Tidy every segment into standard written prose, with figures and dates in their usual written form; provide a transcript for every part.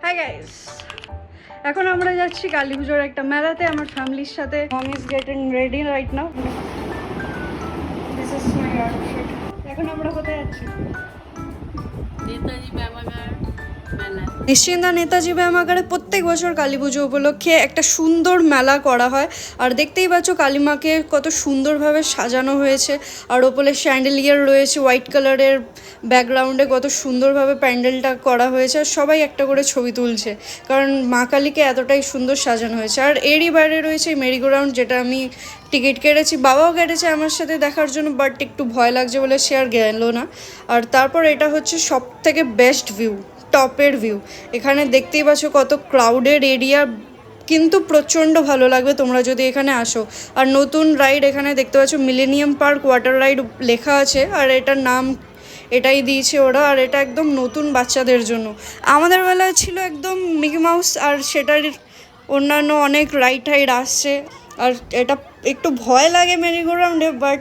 Hi guys, এখন আমরা যাচ্ছি কালী পুজোর একটা মেলাতে আমার ফ্যামিলির সাথে। Mom is getting ready right now. This is my outfit. এখন আমরা কোথায় যাচ্ছি? নেতাজি ব্যায়ামাগার মেলা। নিশ্চিন্দা নেতাজি ব্যায়ামাগারে প্রত্যেক বছর কালী পুজো উপলক্ষে একটা সুন্দর মেলা করা হয়। আর দেখতেই পাচ্ছ কালীমাকে কত সুন্দরভাবে সাজানো হয়েছে। আর ওপরে স্যান্ডেলিয়ার রয়েছে হোয়াইট কালারের ব্যাকগ্রাউন্ডে, কত সুন্দরভাবে প্যান্ডেলটা করা হয়েছে। আর সবাই একটা করে ছবি তুলছে, কারণ মা কালীকে এতটাই সুন্দর সাজানো হয়েছে। আর এরই বাইরে রয়েছে মেরিগোরাউন্ড, যেটা আমি টিকিট কেটেছি, বাবাও কেটেছে আমার সাথে দেখার জন্য, বাট একটু ভয় লাগছে বলে সে আর গেল না। আর তারপর এটা হচ্ছে সব থেকে বেস্ট ভিউ, টপের ভিউ। এখানে দেখতেই পাচ্ছ কত ক্রাউডেড এরিয়া, কিন্তু প্রচণ্ড ভালো লাগবে তোমরা যদি এখানে আসো। আর নতুন রাইড এখানে দেখতে পাচ্ছ, মিলেনিয়াম পার্ক ওয়াটার রাইড লেখা আছে, আর এটার নাম এটাই দিয়েছে ওরা। আর এটা একদম নতুন বাচ্চাদের জন্য। আমাদের বেলায় ছিল একদম মিকি মাউস, আর সেটার অন্যান্য অনেক রাইড টাইড আসছে। আর এটা একটু ভয় লাগে মেরিগোরাউন্ডে, বাট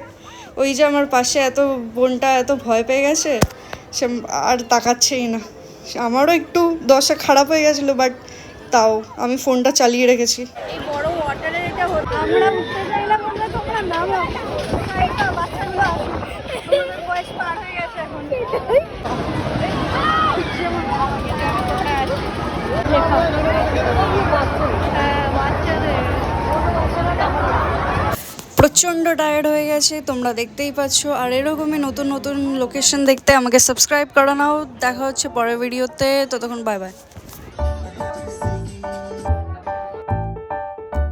ওই যে আমার পাশে এত বোনটা এত ভয় পেয়ে গেছে, সে আর তাকাচ্ছেই না। আমারও একটু দশা খারাপ হয়ে গেছিলো, বাট তাও আমি ফোনটা চালিয়ে রেখেছি। এই বড় ওয়াটারে এটা হতো। আমরা উঠতে চাইলাম, আমরা তোমরা নামো। এটা বাচ্চাগুলো আসুক, ওদের বয়স পার হয়ে গেছে এখন। প্রচণ্ড টায়ার্ড হয়ে গেছে, তোমরা দেখতেই পাচ্ছ। আর এরকমই নতুন নতুন লোকেশন দেখতে আমাকে সাবস্ক্রাইব করে নাও। দেখা হচ্ছে পরের ভিডিওতে, ততক্ষণ বাই বাই।